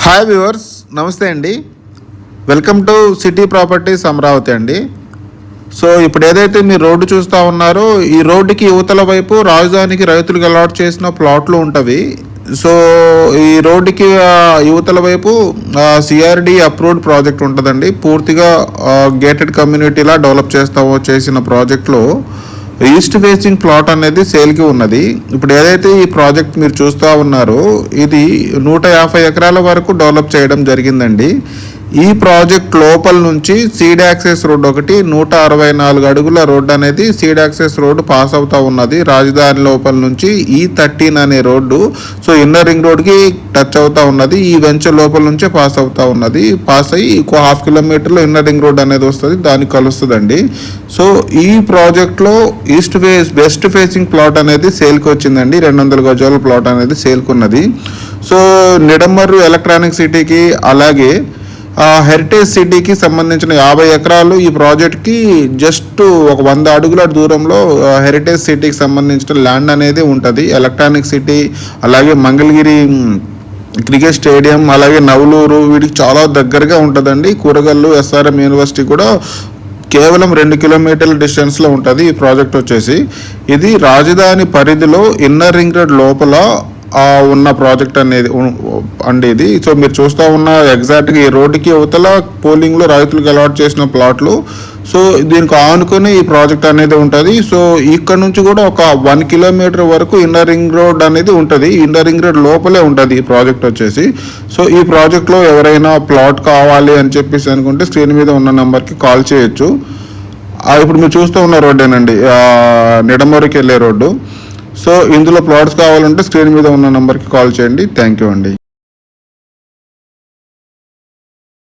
Hi viewers, నమస్తే అండి. Welcome to city properties Amaravati అండి. సో ఇప్పుడు ఏదైతే మీరు రోడ్డు చూస్తూ ఉన్నారో, ఈ రోడ్డుకి యువతల వైపు రాజధానికి రైతులకు అలాట్ చేసిన ప్లాట్లు ఉంటవి. సో ఈ రోడ్డుకి యువతల వైపు సిఆర్డి అప్రూవ్డ్ ప్రాజెక్ట్ ఉంటుందండి. పూర్తిగా గేటెడ్ కమ్యూనిటీలా డెవలప్ చేసిన ప్రాజెక్ట్లో ఈస్ట్ ఫేసింగ్ ప్లాట్ అనేది సేల్కి ఉన్నది. ఇప్పుడు ఏదైతే ఈ ప్రాజెక్ట్ మీరు చూస్తూ ఉన్నారో, ఇది 150 ఎకరాల వరకు డెవలప్ చేయడం జరిగిందండి. ఈ ప్రాజెక్ట్ లోపల నుంచి సీడ్ యాక్సెస్ రోడ్ ఒకటి 164 అడుగుల రోడ్డు అనేది సీడ్ యాక్సెస్ రోడ్డు పాస్ అవుతూ ఉన్నది. రాజధాని లోపల నుంచి E13 అనే రోడ్డు సో ఇన్నర్ రింగ్ రోడ్కి టచ్ అవుతూ ఉన్నది. ఈ వెంచర్ లోపల నుంచే పాస్ అవుతూ ఉన్నది. పాస్ అయ్యి ఇంకో 1/2 కిలోమీటర్లో ఇన్నర్ రింగ్ రోడ్ అనేది వస్తుంది, దానికి కలుస్తుందండి. సో ఈ ప్రాజెక్ట్లో వెస్ట్ ఫేసింగ్ ప్లాట్ అనేది సేల్కి వచ్చిందండి. 200 గజాల ప్లాట్ అనేది సేల్కి ఉన్నది. సో నిడమర్రు ఎలక్ట్రానిక్ సిటీకి అలాగే హెరిటేజ్ సిటీకి సంబంధించిన 50 ఎకరాలు ఈ ప్రాజెక్ట్కి జస్ట్ ఒక 100 అడుగుల దూరంలో హెరిటేజ్ సిటీకి సంబంధించిన ల్యాండ్ అనేది ఉంటుంది. ఎలక్ట్రానిక్ సిటీ అలాగే మంగళగిరి క్రికెట్ స్టేడియం అలాగే నవలూరు వీటికి చాలా దగ్గరగా ఉంటుందండి. కూరగల్లు SRM యూనివర్సిటీ కూడా కేవలం 2 కిలోమీటర్ల డిస్టెన్స్లో ఉంటుంది ఈ ప్రాజెక్ట్ వచ్చేసి. ఇది రాజధాని పరిధిలో ఇన్నర్ రింగ్ రోడ్ లోపల ఉన్న ప్రాజెక్ట్ అనేది అండి ఇది. సో మీరు చూస్తూ ఉన్న ఎగ్జాక్ట్గా ఈ రోడ్డుకి అవతల పోలింగ్లో రైతులకు అలాట్ చేసిన ప్లాట్లు. సో దీనికి ఆనుకొని ఈ ప్రాజెక్ట్ అనేది ఉంటుంది. సో ఇక్కడ నుంచి కూడా ఒక 1 కిలోమీటర్ వరకు ఇన్నర్ రింగ్ రోడ్ అనేది ఉంటుంది. ఇన్నర్ రింగ్ రోడ్ లోపలే ఉంటుంది ఈ ప్రాజెక్ట్ వచ్చేసి. సో ఈ ప్రాజెక్ట్లో ఎవరైనా ప్లాట్ కావాలి అని చెప్పేసి అనుకుంటే స్క్రీన్ మీద ఉన్న నెంబర్కి కాల్ చేయొచ్చు. ఇప్పుడు మీరు చూస్తూ ఉన్న రోడ్డేనండి, నిడమూరుకి వెళ్ళే రోడ్డు. సో ఇందులో ప్లాట్స్ కావాలంటే స్క్రీన్ మీద ఉన్న నెంబర్కి కాల్ చేయండి. థ్యాంక్ యూ అండి.